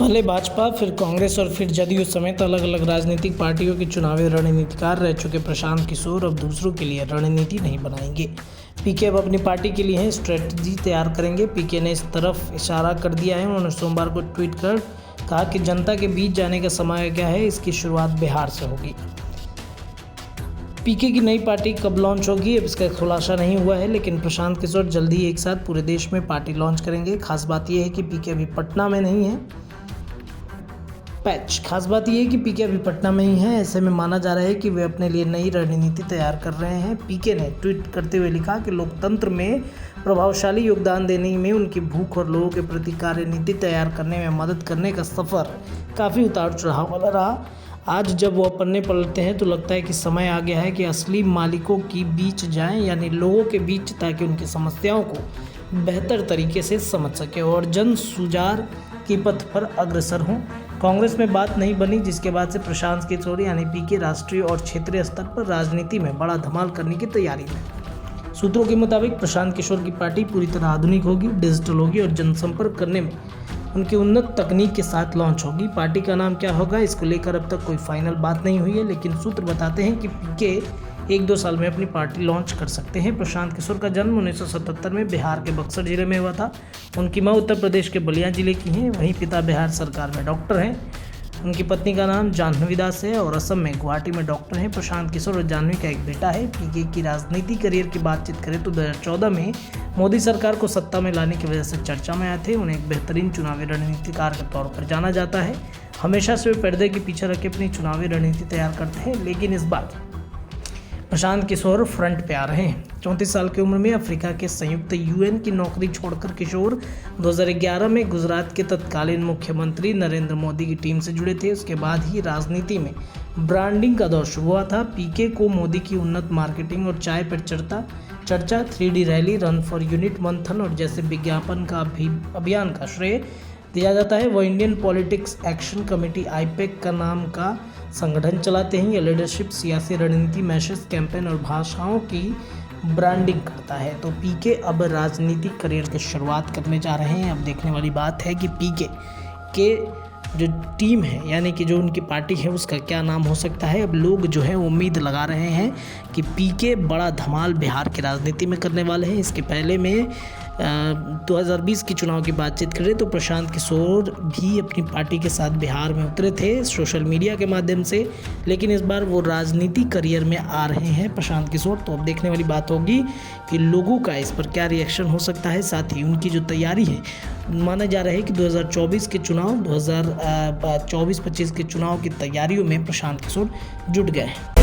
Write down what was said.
पहले भाजपा, फिर कांग्रेस और फिर जदयू समेत अलग अलग राजनीतिक पार्टियों के चुनावी रणनीतिकार रह चुके प्रशांत किशोर अब दूसरों के लिए रणनीति नहीं बनाएंगे। पीके अब अपनी पार्टी के लिए स्ट्रेटजी तैयार करेंगे। पीके ने इस तरफ इशारा कर दिया है। उन्होंने सोमवार को ट्वीट कर कहा कि जनता के बीच जाने का समय क्या है, इसकी शुरुआत बिहार से होगी। पीके की नई पार्टी कब लॉन्च होगी अब इसका खुलासा नहीं हुआ है, लेकिन प्रशांत किशोर जल्दी ही एक साथ पूरे देश में पार्टी लॉन्च करेंगे। खास बात यह है कि पीके अभी पटना में नहीं है। खास बात यह है कि पीके अभी पटना में ही है। ऐसे में माना जा रहा है कि वे अपने लिए नई रणनीति तैयार कर रहे हैं। पीके ने ट्वीट करते हुए लिखा कि लोकतंत्र में प्रभावशाली योगदान देने में उनकी भूख और लोगों के प्रति कार्यनीति तैयार करने में मदद करने का सफ़र काफ़ी उतार चढ़ाव वाला रहा। आज जब वो पन्ने पलटते हैं तो लगता है कि समय आ गया है कि असली मालिकों के बीच जाएं, यानी लोगों के बीच, ताकि उनकी समस्याओं को बेहतर तरीके से समझ सके और जन सुधार के पथ पर अग्रसर हों। कांग्रेस में बात नहीं बनी, जिसके बाद से प्रशांत किशोर यानी पीके राष्ट्रीय और क्षेत्रीय स्तर पर राजनीति में बड़ा धमाल करने की तैयारी में। सूत्रों के मुताबिक प्रशांत किशोर की पार्टी पूरी तरह आधुनिक होगी, डिजिटल होगी और जनसंपर्क करने में उनकी उन्नत तकनीक के साथ लॉन्च होगी। पार्टी का नाम क्या होगा इसको लेकर अब तक कोई फाइनल बात नहीं हुई है, लेकिन सूत्र बताते हैं कि पीके 1-2 साल में अपनी पार्टी लॉन्च कर सकते हैं। प्रशांत किशोर का जन्म 1977 में बिहार के बक्सर जिले में हुआ था। उनकी मां उत्तर प्रदेश के बलिया जिले की हैं, वहीं पिता बिहार सरकार में डॉक्टर हैं। उनकी पत्नी का नाम जाह्नवी दास है और असम में गुवाहाटी में डॉक्टर हैं। प्रशांत किशोर और जाह्नवी का एक बेटा है। पीके की राजनीति करियर की बातचीत करें तो 2014 में मोदी सरकार को सत्ता में लाने की वजह से चर्चा में आए थे। उन्हें एक बेहतरीन चुनावी रणनीतिकार के तौर पर जाना जाता है। हमेशा से वे पर्दे के पीछे रख के अपनी चुनावी रणनीति तैयार करते हैं, लेकिन इस बार प्रशांत किशोर फ्रंट पे आ रहे हैं। 34 साल की उम्र में अफ्रीका के संयुक्त यूएन की नौकरी छोड़कर किशोर 2011 में गुजरात के तत्कालीन मुख्यमंत्री नरेंद्र मोदी की टीम से जुड़े थे। उसके बाद ही राजनीति में ब्रांडिंग का दौर शुरू हुआ था। पीके को मोदी की उन्नत मार्केटिंग और चाय पर चर्चा 3D rally, run for unit मंथन और जैसे विज्ञापन का अभियान का श्रेय दिया जाता है। वो Indian politics action committee (IPAC) का नाम का संगठन चलाते हैं। ये लीडरशिप, सियासी रणनीति, मैसेज, कैंपेन और भाषाओं की ब्रांडिंग करता है। तो पीके अब राजनीतिक करियर की शुरुआत करने जा रहे हैं। अब देखने वाली बात है कि पीके के जो टीम है, यानी कि जो उनकी पार्टी है, उसका क्या नाम हो सकता है। अब लोग जो है उम्मीद लगा रहे हैं कि पीके बड़ा धमाल बिहार की राजनीति में करने वाले हैं। इसके पहले में 2020 की चुनाव की बातचीत करें तो प्रशांत किशोर भी अपनी पार्टी के साथ बिहार में उतरे थे सोशल मीडिया के माध्यम से, लेकिन इस बार वो राजनीति करियर में आ रहे हैं प्रशांत किशोर। तो अब देखने वाली बात होगी कि लोगों का इस पर क्या रिएक्शन हो सकता है। साथ ही उनकी जो तैयारी है, माना जा रहा है कि 2024 के चुनाव 2024-25 के चुनाव की तैयारियों में प्रशांत किशोर जुट गए हैं।